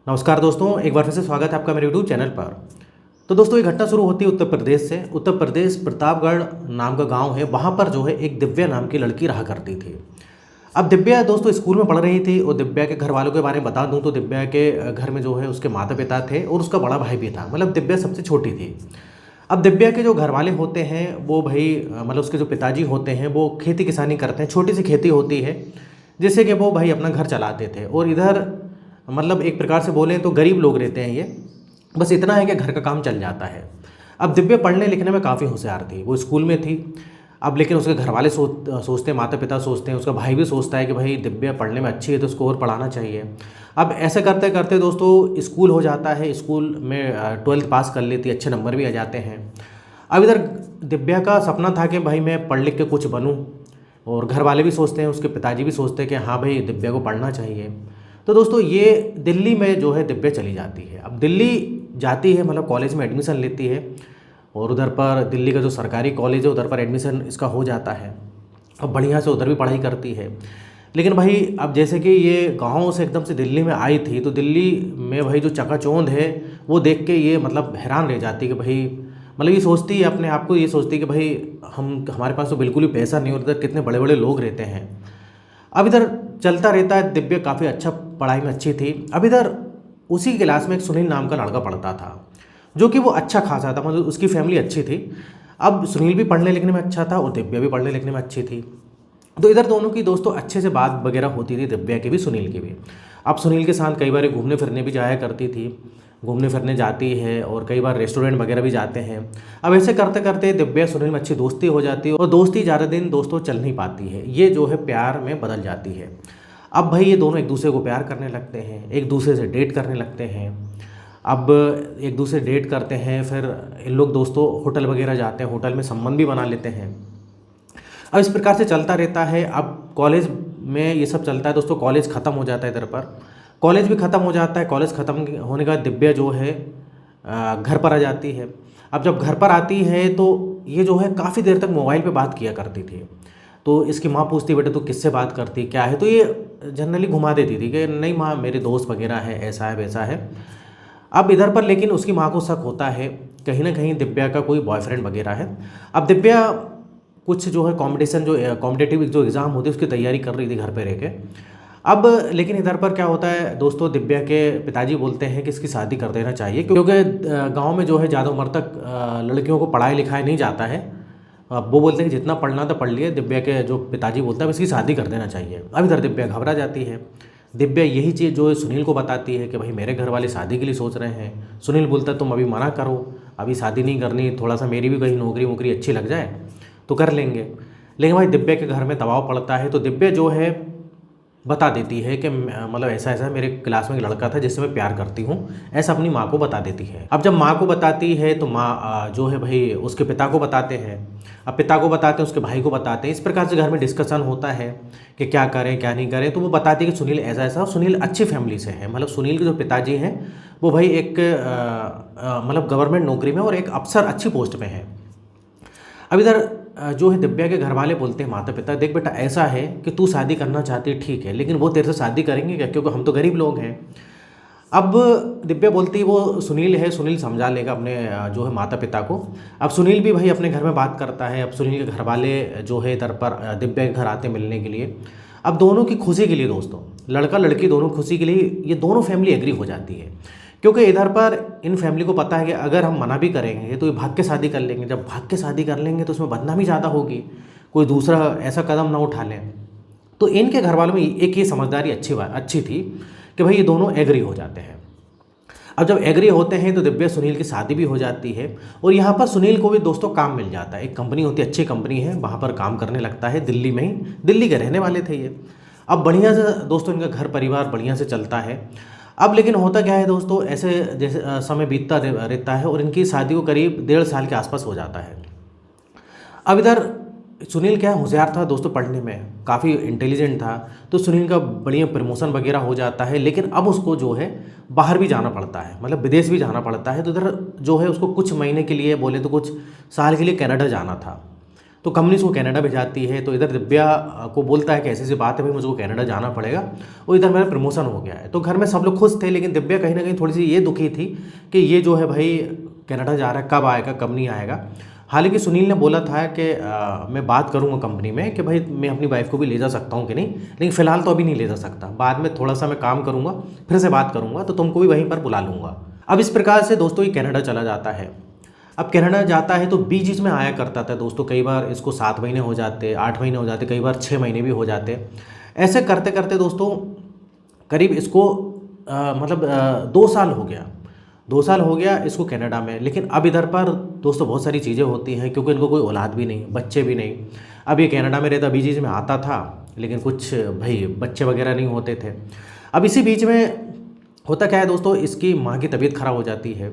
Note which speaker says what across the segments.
Speaker 1: नमस्कार दोस्तों, एक बार फिर से स्वागत है आपका मेरे यूट्यूब चैनल पर। तो दोस्तों, ये घटना शुरू होती है उत्तर प्रदेश से। उत्तर प्रदेश प्रतापगढ़ नाम का गांव है, वहाँ पर जो है एक दिव्या नाम की लड़की रहा करती थी। अब दिव्या दोस्तों स्कूल में पढ़ रही थी और दिव्या के घर वालों के बारे में बता दूं तो दिव्या के घर में जो है उसके माता पिता थे और उसका बड़ा भाई भी था। मतलब दिव्या सबसे छोटी थी। अब दिव्या के जो घर वाले होते हैं वो भाई मतलब उसके जो पिताजी होते हैं वो खेती किसानी करते हैं, छोटी सी खेती होती है जिससे कि वो भाई अपना घर चलाते थे। और इधर मतलब एक प्रकार से बोलें तो गरीब लोग रहते हैं ये, बस इतना है कि घर का काम चल जाता है। अब दिव्या पढ़ने लिखने में काफ़ी होशियार थी, वो स्कूल में थी। अब लेकिन उसके घर वाले सोचते हैं, माता पिता सोचते हैं, उसका भाई भी सोचता है कि भाई दिव्या पढ़ने में अच्छी है तो उसको और पढ़ाना चाहिए। अब ऐसे करते करते दोस्तों स्कूल हो जाता है, स्कूल में 12th पास कर लेती, अच्छे नंबर भी आ जाते हैं। अब इधर दिव्या का सपना था कि भाई मैं पढ़ लिख के कुछ बनूं, और घर वाले भी सोचते हैं, उसके पिताजी भी सोचते हैं कि हाँ भाई दिव्या को पढ़ना चाहिए। तो दोस्तों ये दिल्ली में जो है दिव्या चली जाती है। अब दिल्ली जाती है, मतलब कॉलेज में एडमिशन लेती है, और उधर पर दिल्ली का जो सरकारी कॉलेज है उधर पर एडमिशन इसका हो जाता है। अब बढ़िया से उधर भी पढ़ाई करती है। लेकिन भाई अब जैसे कि ये गाँव से एकदम से दिल्ली में आई थी, तो दिल्ली में भाई जो चकाचौंध है वो देख के ये मतलब हैरान रह जाती है कि भाई मतलब ये सोचती है अपने आप को, ये सोचती है कि भाई हमारे पास तो बिल्कुल ही पैसा नहीं, और इधर कितने बड़े बड़े लोग रहते हैं। अब इधर चलता रहता है, दिव्या काफ़ी अच्छा पढ़ाई में अच्छी थी। अब इधर उसी क्लास में एक सुनील नाम का लड़का पढ़ता था, जो कि वो अच्छा खासा था, मतलब उसकी फैमिली अच्छी थी। अब सुनील भी पढ़ने लिखने में अच्छा था और दिव्या भी पढ़ने लिखने में अच्छी थी। तो इधर दोनों की दोस्तों अच्छे से बात वगैरह होती थी, दिव्या की भी सुनील की भी। अब सुनील के साथ कई बार घूमने फिरने भी जाया करती थी, घूमने फिरने जाती है और कई बार रेस्टोरेंट वगैरह भी जाते हैं। अब ऐसे करते करते दिव्या सुनील में अच्छी दोस्ती हो जाती है, और दोस्ती ज़्यादा दिन दोस्तों चल नहीं पाती है, ये जो है प्यार में बदल जाती है। अब भाई ये दोनों एक दूसरे को प्यार करने लगते हैं, एक दूसरे से डेट करने लगते हैं। अब एक दूसरे डेट करते हैं, फिर इन लोग दोस्तों होटल वगैरह जाते हैं, होटल में संबंध भी बना लेते हैं। अब इस प्रकार से चलता रहता है। अब कॉलेज में ये सब चलता है दोस्तों, कॉलेज ख़त्म हो जाता है, इधर पर कॉलेज भी ख़त्म हो जाता है। कॉलेज ख़त्म होने के बाद दिव्या जो है घर पर आ जाती है। अब जब घर पर आती है तो ये जो है काफ़ी देर तक मोबाइल पे बात किया करती थी। तो इसकी माँ पूछती बेटा तू किससे बात करती क्या है, तो ये जनरली घुमा देती थी कि नहीं माँ मेरे दोस्त वगैरह है, ऐसा है वैसा है। अब इधर पर लेकिन उसकी माँ को शक होता है कहीं ना कहीं दिव्या का कोई बॉयफ्रेंड वगैरह है। अब दिव्या कुछ जो है कॉम्पिटिशन जो कॉम्पिटेटिव जो एग्ज़ाम होती है उसकी तैयारी कर रही थी घर पे रह के। अब लेकिन इधर पर क्या होता है दोस्तों, दिव्या के पिताजी बोलते हैं कि इसकी शादी कर देना चाहिए, क्योंकि गांव में जो है ज़्यादा उम्र तक लड़कियों को पढ़ाई लिखाई नहीं जाता है। अब वो बोलते हैं कि जितना पढ़ना था पढ़ लिए। दिव्या के जो पिताजी बोलते हैं इसकी शादी कर देना चाहिए। अब इधर दिव्या घबरा जाती है। दिव्या यही चीज़ जो है सुनील को बताती है कि भाई मेरे घर वाले शादी के लिए सोच रहे हैं। सुनील बोलता है तुम अभी मना करो, अभी शादी नहीं करनी, थोड़ा सा मेरी भी कहीं नौकरी वोकरी अच्छी लग जाए तो कर लेंगे। लेकिन भाई दिव्या के घर में दबाव पड़ता है, तो दिव्या जो है बता देती है कि मतलब ऐसा ऐसा मेरे क्लास में एक लड़का था जिससे मैं प्यार करती हूँ, ऐसा अपनी माँ को बता देती है। अब जब माँ को बताती है तो माँ जो है भाई उसके पिता को बताते हैं। अब पिता को बताते हैं, उसके भाई को बताते हैं। इस प्रकार से घर में डिस्कशन होता है कि क्या करें क्या नहीं करें। तो वो बताती है कि सुनील ऐसा ऐसा, सुनील अच्छी फैमिली से है, मतलब सुनील के जो पिताजी हैं वो भाई एक मतलब गवर्नमेंट नौकरी में और एक अफसर अच्छी पोस्ट पे हैं। अब इधर जो है दिव्या के घर वाले बोलते हैं माता पिता, देख बेटा ऐसा है कि तू शादी करना चाहती है ठीक है, लेकिन वो तेरे से शादी करेंगे क्या, क्योंकि हम तो गरीब लोग हैं। अब दिव्या बोलती है वो सुनील है, सुनील समझा लेगा अपने जो है माता पिता को। अब सुनील भी भाई अपने घर में बात करता है। अब सुनील के घर वाले जो है इधर पर दिव्या के घर आते मिलने के लिए। अब दोनों की खुशी के लिए दोस्तों, लड़का लड़की दोनों खुशी के लिए ये दोनों फैमिली एग्री हो जाती है, क्योंकि इधर पर इन फैमिली को पता है कि अगर हम मना भी करेंगे तो ये भाग के शादी कर लेंगे। जब भाग के शादी कर लेंगे तो उसमें बदनामी ज़्यादा होगी, कोई दूसरा ऐसा कदम ना उठा लें। तो इनके घर वालों में एक ये समझदारी अच्छी थी कि भाई ये दोनों एग्री हो जाते हैं। अब जब एग्री होते हैं तो दिव्या सुनील की शादी भी हो जाती है, और यहाँ पर सुनील को भी दोस्तों काम मिल जाता है। एक कंपनी होती है, अच्छी कंपनी है, वहाँ पर काम करने लगता है दिल्ली में ही। दिल्ली के रहने वाले थे ये। अब बढ़िया से दोस्तों इनका घर परिवार बढ़िया से चलता है। अब लेकिन होता क्या है दोस्तों, ऐसे जैसे समय बीतता रहता है और इनकी शादी को करीब 1.5 साल के आसपास हो जाता है। अब इधर सुनील क्या होशियार था दोस्तों, पढ़ने में काफ़ी इंटेलिजेंट था, तो सुनील का बढ़िया प्रमोशन वगैरह हो जाता है। लेकिन अब उसको जो है बाहर भी जाना पड़ता है, मतलब विदेश भी जाना पड़ता है। तो इधर जो है उसको कुछ महीने के लिए बोले तो कुछ साल के लिए कनाडा जाना था। तो कंपनी उसको कनाडा भेजाती है। तो इधर दिव्या को बोलता है कि ऐसी सी बात है भाई, मुझको कनाडा जाना पड़ेगा और इधर मेरा प्रमोशन हो गया है। तो घर में सब लोग खुश थे, लेकिन दिव्या कहीं ना कहीं थोड़ी सी ये दुखी थी कि ये जो है भाई कनाडा जा रहा है, कब आएगा कब नहीं आएगा। हालांकि सुनील ने बोला था कि मैं बात करूंगा कंपनी में कि भाई मैं अपनी वाइफ को भी ले जा सकता हूं कि नहीं, लेकिन फ़िलहाल तो अभी नहीं ले जा सकता, बाद में थोड़ा सा मैं काम करूंगा फिर से बात करूंगा तो तुमको भी वहीं पर बुला लूँगा। अब इस प्रकार से दोस्तों ये कनाडा चला जाता है। अब कनाडा जाता है तो बीच बीच में आया करता था दोस्तों, कई बार इसको 7 महीने हो जाते, 8 महीने हो जाते, कई बार 6 महीने भी हो जाते। ऐसे करते करते दोस्तों करीब इसको 2 साल हो गया, 2 साल हो गया इसको कनाडा में। लेकिन अब इधर पर दोस्तों बहुत सारी चीज़ें होती हैं, क्योंकि इनको कोई औलाद भी नहीं, बच्चे भी नहीं। अब ये कनाडा में रहता, बीच बीच में आता था, लेकिन कुछ भाई बच्चे वगैरह नहीं होते थे। अब इसी बीच में होता क्या है दोस्तों, इसकी माँ की तबीयत ख़राब हो जाती है,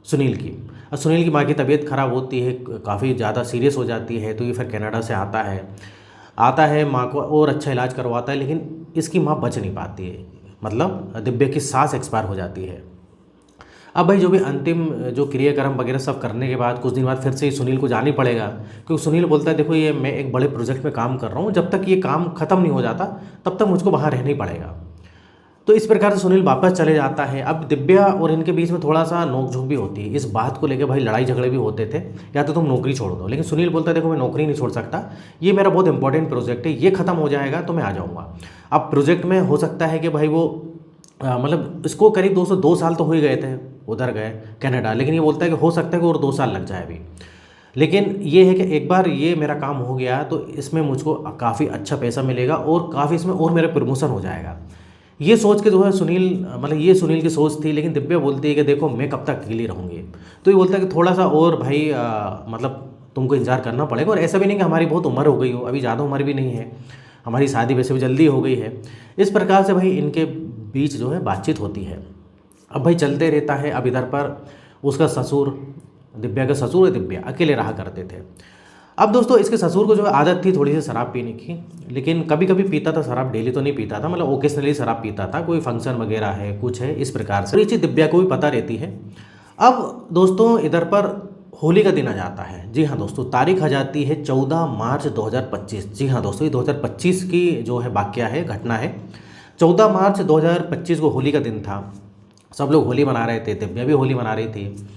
Speaker 1: सुनील की। और सुनील की माँ की तबीयत ख़राब होती है, काफ़ी ज़्यादा सीरियस हो जाती है। तो ये फिर कनाडा से आता है माँ को और अच्छा इलाज करवाता है, लेकिन इसकी माँ बच नहीं पाती है, मतलब दिव्या की सास एक्सपायर हो जाती है। अब भाई जो भी अंतिम जो क्रियाक्रम वगैरह सब करने के बाद कुछ दिन बाद फिर से सुनील को जाना ही पड़ेगा, क्योंकि सुनील बोलता है देखो ये मैं एक बड़े प्रोजेक्ट में काम कर रहा हूँ, जब तक ये काम ख़त्म नहीं हो जाता तब तक मुझको वहाँ रहना ही पड़ेगा। तो इस प्रकार से सुनील वापस चले जाता है। अब दिव्या और इनके बीच में थोड़ा सा नोकझोंक भी होती है, इस बात को लेकर भाई लड़ाई झगड़े भी होते थे, या तो तुम नौकरी छोड़ दो। लेकिन सुनील बोलता है देखो मैं नौकरी नहीं छोड़ सकता, ये मेरा बहुत इंपॉर्टेंट प्रोजेक्ट है, ये खत्म हो जाएगा तो मैं आ जाऊँगा। अब प्रोजेक्ट में हो सकता है कि भाई वो मतलब इसको करीब 2 साल तो हो ही गए थे उधर गए कनाडा, लेकिन ये बोलता है कि हो सकता है कि और 2 साल लग जाए अभी। लेकिन ये है कि एक बार ये मेरा काम हो गया तो इसमें मुझको काफ़ी अच्छा पैसा मिलेगा और काफ़ी इसमें और मेरा प्रमोशन हो जाएगा। ये सोच के जो है सुनील, मतलब ये सुनील की सोच थी। लेकिन दिव्या बोलती है कि देखो मैं कब तक अकेली रहूँगी। तो ये बोलता है कि थोड़ा सा और भाई मतलब तुमको इंतजार करना पड़ेगा, और ऐसा भी नहीं कि हमारी बहुत उम्र हो गई हो, अभी ज़्यादा उम्र भी नहीं है, हमारी शादी वैसे भी जल्दी हो गई है। इस प्रकार से भाई इनके बीच जो है बातचीत होती है। अब भाई चलते रहता है। अब इधर पर उसका ससुर, दिव्या का ससुर और दिव्या अकेले रहा करते थे। अब दोस्तों इसके ससुर को जो है आदत थी थोड़ी सी शराब पीने की, लेकिन कभी कभी पीता था शराब, डेली तो नहीं पीता था, मतलब ओकेजनली शराब पीता था, कोई फंक्शन वगैरह है कुछ है इस प्रकार से। ये चीज़ दिव्या को भी पता रहती है। अब दोस्तों इधर पर होली का दिन आ जाता है। जी हाँ दोस्तों, तारीख आ जाती है 14 मार्च 2025। जी हाँ दोस्तों, ये 2025 की जो है वाकया है, घटना है। 14 मार्च 2025 को होली का दिन था। सब लोग होली मना रहे थे, दिव्या भी होली मना रही थी।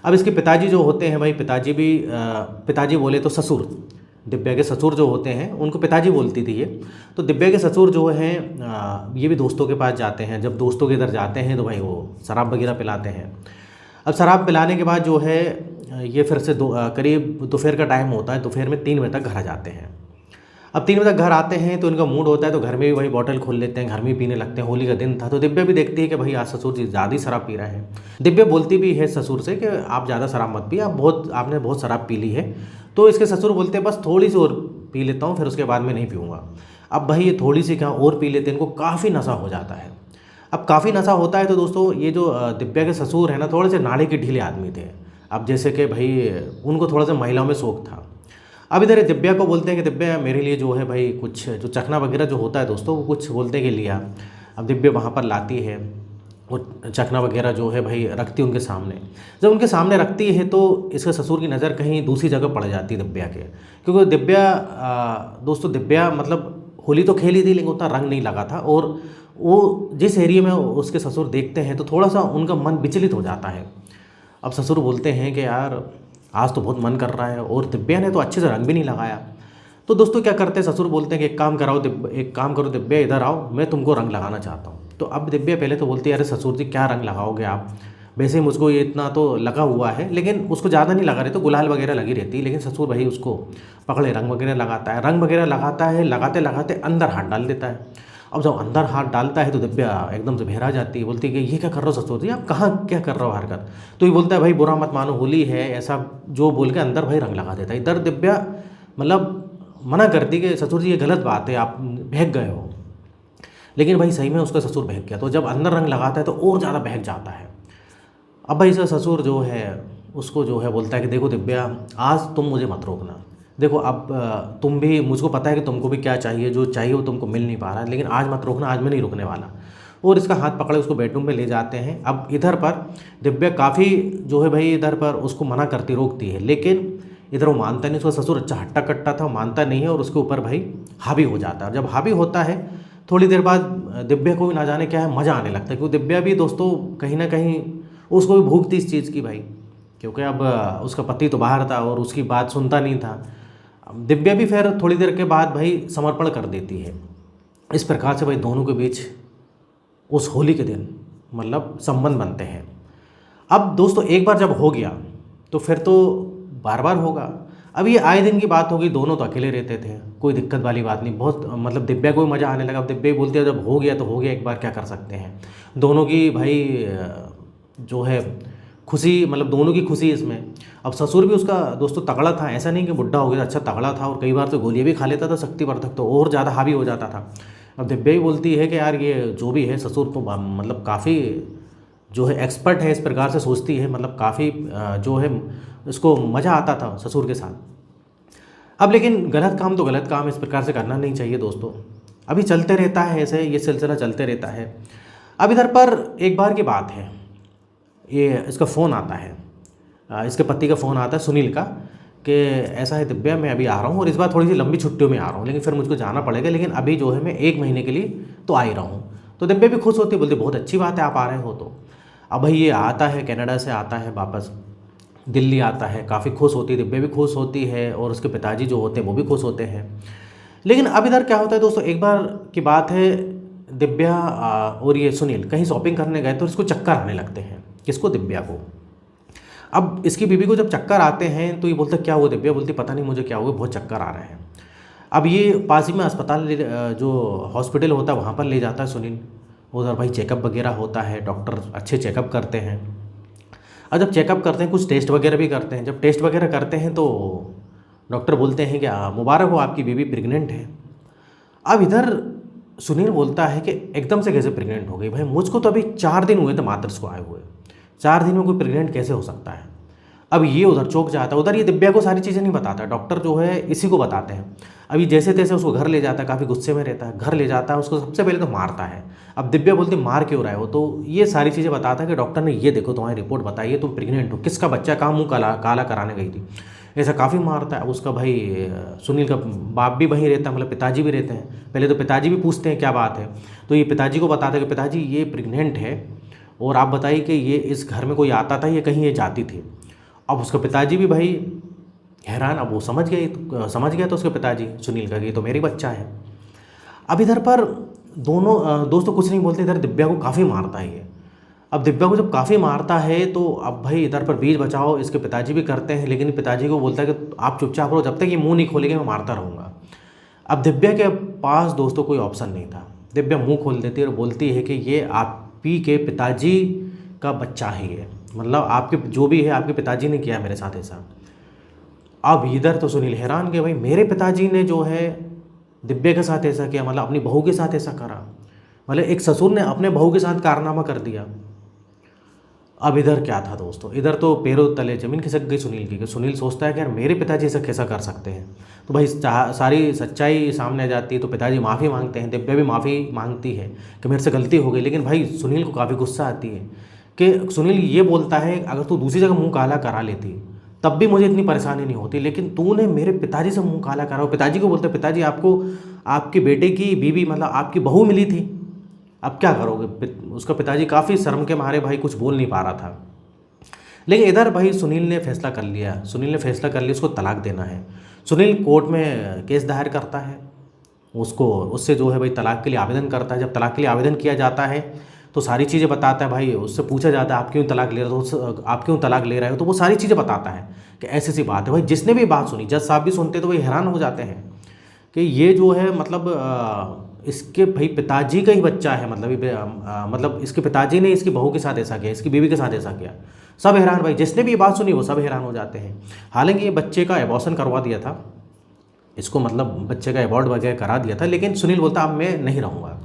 Speaker 1: अब इसके पिताजी जो होते हैं भाई, पिताजी बोले तो ससुर, दिव्या के ससुर जो होते हैं उनको पिताजी बोलती थी ये। तो दिव्या के ससुर जो हैं ये भी दोस्तों के पास जाते हैं। जब दोस्तों के इधर जाते हैं तो भाई वो शराब वगैरह पिलाते हैं। अब शराब पिलाने के बाद जो है ये फिर से करीब दोपहर का टाइम होता है, दोपहर में 3 बजे तक घर आ जाते हैं। अब 3 बजे तक घर आते हैं तो इनका मूड होता है तो घर में भी वही बॉटल खोल लेते हैं, घर में भी पीने लगते हैं। होली का दिन था तो दिव्या भी देखती है कि भाई आज ससुर जी ज़्यादा ही शराब पी रहे हैं। दिव्या बोलती भी है ससुर से कि आप ज़्यादा शराब मत पिए, आपने बहुत शराब पी ली है। तो इसके ससुर बोलते हैं बस थोड़ी सी और पी लेता हूँ, फिर उसके बाद में नहीं पीऊँगा। अब भाई ये थोड़ी सी कहाँ और पी लेते हैं, इनको काफ़ी नशा हो जाता है। अब काफ़ी नशा होता है तो दोस्तों ये जो दिव्या के ससुर है ना, थोड़े से नाड़े के ढीले आदमी थे। अब जैसे कि भाई उनको थोड़ा सा महिलाओं में शौक था। अब इधर दिव्या को बोलते हैं कि दिव्या मेरे लिए जो है भाई कुछ जो चखना वगैरह जो होता है दोस्तों, वो कुछ बोलते हैं कि लिया। अब दिव्या वहाँ पर लाती है, वो चखना वगैरह जो है भाई रखती है उनके सामने। जब उनके सामने रखती है तो इसके ससुर की नज़र कहीं दूसरी जगह पड़ जाती है दिव्या के, क्योंकि दोस्तों दिव्या मतलब होली तो खेली थी लेकिन उतना रंग नहीं लगा था, और वो जिस एरिया में उसके ससुर देखते हैं तो थोड़ा सा उनका मन विचलित हो जाता है। अब ससुर बोलते हैं कि यार आज तो बहुत मन कर रहा है, और दिव्या ने तो अच्छे से रंग भी नहीं लगाया। तो दोस्तों क्या करते हैं, ससुर बोलते हैं कि एक काम करो दिव्या, इधर आओ, मैं तुमको रंग लगाना चाहता हूँ। तो अब दिव्या पहले तो बोलती है अरे ससुर जी क्या रंग लगाओगे आप, वैसे ही मुझको ये इतना तो लगा हुआ है, लेकिन उसको ज़्यादा नहीं लगा रहे, तो गुलाल वगैरह लगी रहती है। लेकिन ससुर भाई उसको पकड़े रंग वगैरह लगाता है, लगाते लगाते अंदर हाथ डाल देता है। अब जब अंदर हाथ डालता है तो दिव्या एकदम से बहरा जाती है, बोलती है कि ये क्या कर रहे हो ससुर जी, आप कहाँ क्या कर रहे हो हरकत। तो ये बोलता है भाई बुरा मत मानो, होली है, ऐसा जो बोल के अंदर भाई रंग लगा देता है। इधर दिव्या मतलब मना करती कि ससुर जी ये गलत बात है, आप बहक गए हो। लेकिन भाई सही में उसका ससुर बहक गया, तो जब अंदर रंग लगाता है तो और ज़्यादा बहक जाता है। अब भाई इसका ससुर जो है उसको जो है बोलता है कि देखो दिव्या आज तुम मुझे मत रोकना, देखो अब तुम भी, मुझको पता है कि तुमको भी क्या चाहिए, जो चाहिए वो तुमको मिल नहीं पा रहा है, लेकिन आज मत रोकना, आज मैं नहीं रुकने वाला। और इसका हाथ पकड़े उसको बेडरूम में ले जाते हैं। अब इधर पर दिव्या काफ़ी जो है भाई इधर पर उसको मना करती रोकती है, लेकिन इधर वो मानता नहीं, उसका ससुर अच्छा हट्टा कट्टा था, मानता नहीं है और उसके ऊपर भाई हावी हो जाता है। और जब हावी होता है थोड़ी देर बाद दिव्या को भी ना जाने क्या है मज़ा आने लगता है, क्योंकि दिव्या भी दोस्तों कहीं ना कहीं उसको भी भूख थी इस चीज़ की भाई, क्योंकि अब उसका पति तो बाहर था और उसकी बात सुनता नहीं था। अब दिव्या भी फिर थोड़ी देर के बाद भाई समर्पण कर देती है। इस प्रकार से भाई दोनों के बीच उस होली के दिन मतलब संबंध बनते हैं। अब दोस्तों एक बार जब हो गया तो फिर तो बार बार होगा। अब ये आए दिन की बात होगी, दोनों तो अकेले रहते थे, कोई दिक्कत वाली बात नहीं, बहुत मतलब दिव्या को भी मज़ा आने लगा। अब दिव्या भी बोलती है जब हो गया तो हो गया, एक बार क्या कर सकते हैं। दोनों की भाई जो है खुशी, मतलब दोनों की खुशी इसमें। अब ससुर भी उसका दोस्तों तगड़ा था, ऐसा नहीं कि बुढ़ा हो गया, अच्छा तगड़ा था और कई बार तो गोलियां भी खा लेता था शक्तिवर्धक, तो और ज़्यादा हावी हो जाता था। अब दिव्या भी बोलती है कि यार ये जो भी है ससुर तो मतलब काफ़ी जो है एक्सपर्ट है, इस प्रकार से सोचती है, मतलब काफ़ी जो है उसको मज़ा आता था ससुर के साथ। अब लेकिन गलत काम तो गलत काम इस प्रकार से करना नहीं चाहिए दोस्तों। अभी चलते रहता है ऐसे, ये सिलसिला चलते रहता है। अब इधर पर एक बार की बात है, ये इसका फ़ोन आता है, इसके पति का फ़ोन आता है सुनील का, कि ऐसा है दिव्या मैं अभी आ रहा हूँ और इस बार थोड़ी सी लंबी छुट्टियों में आ रहा हूँ, लेकिन फिर मुझको जाना पड़ेगा, लेकिन अभी जो है मैं 1 महीने के लिए तो आ ही रहा हूँ। तो दिव्या भी खुश होती, बोलती बहुत अच्छी बात है आप आ रहे हो तो। अब भाई ये आता है कनाडा से, आता है वापस दिल्ली आता है, काफ़ी खुश होती है, दिव्या भी खुश होती है और उसके पिताजी जो होते हैं वो भी खुश होते हैं। लेकिन अब इधर क्या होता है दोस्तों, एक बार की बात है, दिव्या और ये सुनील कहीं शॉपिंग करने गए तो इसको चक्कर आने लगते हैं। किसको? दिव्या को। अब इसकी बीवी को जब चक्कर आते हैं तो ये बोलता क्या हुआ? दिव्या बोलती पता नहीं मुझे क्या हुआ, बहुत चक्कर आ रहे हैं। अब ये पास ही में अस्पताल जो हॉस्पिटल होता है वहाँ पर ले जाता है सुनील। उधर भाई चेकअप वगैरह होता है, डॉक्टर अच्छे चेकअप करते हैं। और जब चेकअप करते हैं कुछ टेस्ट वगैरह भी करते हैं। जब टेस्ट वगैरह करते हैं तो डॉक्टर बोलते हैं कि मुबारक हो आपकी बीवी प्रेग्नेंट है। अब इधर सुनील बोलता है कि एकदम से कैसे प्रेग्नेंट हो गई? भाई मुझको तो अभी 4 दिन हुए थे मातृ को आए हुए, 4 दिन में कोई प्रेग्नेंट कैसे हो सकता है? अब ये उधर चौंक जाता है। उधर ये दिव्या को सारी चीज़ें नहीं बताता, डॉक्टर जो है इसी को बताते हैं। अभी जैसे तैसे उसको घर ले जाता है, काफ़ी गुस्से में रहता है, घर ले जाता है, उसको सबसे पहले तो मारता है। अब दिव्या बोलती मार क्यों रहा है वो? तो ये सारी चीज़ें बताता है कि डॉक्टर ने ये देखो तुम्हारी रिपोर्ट बताई है तुम प्रेग्नेंट हो, किसका बच्चा, कहाँ मुँह काला काला कराने गई थी, ऐसा काफ़ी मारता है। अब उसका भाई सुनील का बाप भी वहीं रहता है, मतलब पिताजी भी रहते हैं। पहले तो पिताजी भी पूछते हैं क्या बात है, तो ये पिताजी को बताते हैं कि पिताजी ये प्रेग्नेंट है और आप बताइए कि ये इस घर में कोई आता था या कहीं ये जाती थी। अब उसका पिताजी भी भाई हैरान, अब वो समझ गया तो उसके पिताजी सुनील का कि ये तो मेरी बच्चा है। अब इधर पर दोनों दोस्तों कुछ नहीं बोलते, इधर दिव्या को काफ़ी मारता है ये। अब दिव्या को जब काफ़ी मारता है तो अब भाई इधर पर बीच बचाओ इसके पिताजी भी करते हैं, लेकिन पिताजी को बोलता है कि आप चुपचाप रहो, जब तक ये मुंह नहीं खोलेंगे मैं मारता रहूँगा। अब दिव्या के पास दोस्तों कोई ऑप्शन नहीं था। दिव्या मुंह खोल देती है और बोलती है कि ये आप ही के पिताजी का बच्चा है, ये मतलब आपके जो भी है आपके पिताजी ने किया मेरे साथ ऐसा। अब इधर तो सुनील हैरान कि भाई मेरे पिताजी ने जो है दिव्या के साथ ऐसा किया, मतलब अपनी बहू के साथ ऐसा करा, मतलब एक ससुर ने अपने बहू के साथ कारनामा कर दिया। अब इधर क्या था दोस्तों, इधर तो पैरों तले जमीन खिसक गई सुनील की, कि सुनील सोचता है कि यार मेरे पिताजी ऐसा कैसा कर सकते हैं। तो भाई सारी सच्चाई सामने आ जाती है, तो पिताजी माफ़ी मांगते हैं, दिव्या भी माफ़ी मांगती है कि मेरे से गलती हो गई। लेकिन भाई सुनील को काफ़ी गुस्सा आती है कि सुनील ये बोलता है अगर तू दूसरी जगह मुँह काला करा लेती तब भी मुझे इतनी परेशानी नहीं होती, लेकिन तूने मेरे पिताजी से मुँह काला करा। पिताजी को बोलते पिताजी आपको आपके बेटे की बीवी मतलब आपकी बहू मिली थी, अब क्या करोगे? उसका पिताजी काफ़ी शर्म के मारे भाई कुछ बोल नहीं पा रहा था। लेकिन इधर भाई सुनील ने फैसला कर लिया, उसको तलाक देना है। सुनील कोर्ट में केस दायर करता है, उससे जो है भाई तलाक के लिए आवेदन करता है। जब तलाक के लिए आवेदन किया जाता है तो सारी चीज़ें बताता है भाई, उससे पूछा जाता है आप क्यों तलाक ले रहे हो, आप क्यों तलाक ले रहे हो, तो वो सारी चीज़ें बताता है कि ऐसी सी बात है। भाई जिसने भी बात सुनी, जज साहब भी सुनते तो वही हैरान हो जाते हैं कि ये जो है मतलब इसके भाई पिताजी का ही बच्चा है, मतलब इसके पिताजी ने इसकी बहू के साथ ऐसा किया, इसकी बीवी के साथ ऐसा किया। सब हैरान भाई, जिसने भी ये बात सुनी वो सब हैरान हो जाते हैं। हालांकि ये बच्चे का एबॉर्शन करवा दिया था, इसको मतलब बच्चे का एबॉर्ट वगैरह करा दिया था, लेकिन सुनील बोलता अब मैं नहीं रहूँगा।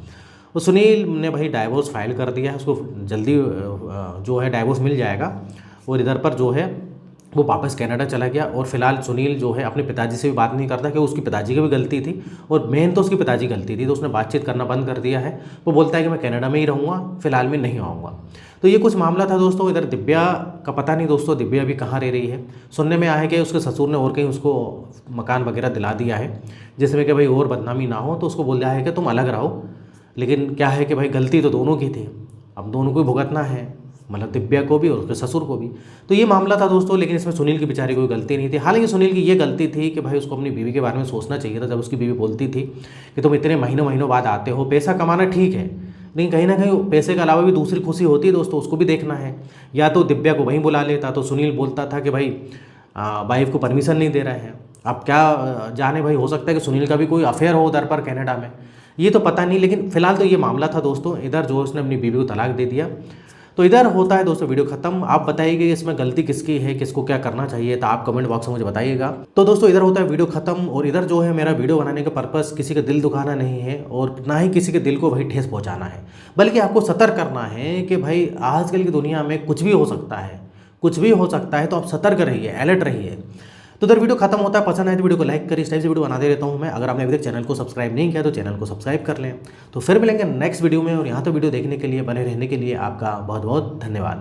Speaker 1: तो सुनील ने भाई डाइवोर्स फाइल कर दिया है, उसको जल्दी जो है डाइवोर्स मिल जाएगा। और इधर पर जो है वो वापस कनाडा चला गया और फिलहाल सुनील जो है अपने पिताजी से भी बात नहीं करता कि उसकी पिताजी की भी गलती थी और मेन तो उसकी पिताजी की गलती थी, तो उसने बातचीत करना बंद कर दिया है। वो बोलता है कि मैं कनाडा में ही रहूँगा, फिलहाल में नहीं आऊँगा। तो ये कुछ मामला था दोस्तों। इधर दिव्या का पता नहीं दोस्तों, दिव्या अभी कहाँ रह रही है। सुनने में आया है कि उसके ससुर ने और कहीं उसको मकान वगैरह दिला दिया है, जिसमें कि भाई और बदनामी ना हो, तो उसको बोल दिया है कि तुम अलग रहो। लेकिन क्या है कि भाई गलती तो दोनों की थी, अब दोनों को ही भुगतना है, मतलब दिव्या को भी और उसके ससुर को भी। तो ये मामला था दोस्तों, लेकिन इसमें सुनील की बेचारी कोई गलती नहीं थी। हालांकि सुनील की ये गलती थी कि भाई उसको अपनी बीवी के बारे में सोचना चाहिए था। जब उसकी बीवी बोलती थी कि तुम इतने महीनों महीनों बाद आते हो, पैसा कमाना ठीक है, लेकिन कहीं ना कहीं पैसे के अलावा भी दूसरी खुशी होती है दोस्तों, उसको भी देखना है। या तो दिव्या को वहीं बुला लेता, तो सुनील बोलता था कि भाई वाइफ को परमिशन नहीं दे रहे हैं। अब क्या जाने भाई, हो सकता है कि सुनील का भी कोई अफेयर हो उधर पर कनाडा में, ये तो पता नहीं। लेकिन फिलहाल तो ये मामला था दोस्तों। इधर जो उसने अपनी बीवी को तलाक दे दिया, तो इधर होता है दोस्तों वीडियो खत्म। आप बताइए इसमें गलती किसकी है, किसको क्या करना चाहिए, तो आप कमेंट बॉक्स में मुझे बताइएगा। तो दोस्तों इधर होता है वीडियो खत्म। और इधर जो है मेरा वीडियो बनाने का पर्पस किसी का दिल दुखाना नहीं है और ना ही किसी के दिल को भाई ठेस पहुंचाना है, बल्कि आपको सतर्क करना है कि भाई आजकल की दुनिया में कुछ भी हो सकता है, कुछ भी हो सकता है। तो आप सतर्क रहिए, अलर्ट रहिए। तो इधर वीडियो खत्म होता है। पसंद आए तो वीडियो को लाइक करिए, इस टाइप से वीडियो बना दे रहता हूँ मैं। अगर आपने अभी तक चैनल को सब्सक्राइब नहीं किया तो चैनल को सब्सक्राइब कर लें। तो फिर मिलेंगे नेक्स्ट वीडियो में, और यहाँ तो वीडियो देखने के लिए, बने रहने के लिए आपका बहुत बहुत धन्यवाद।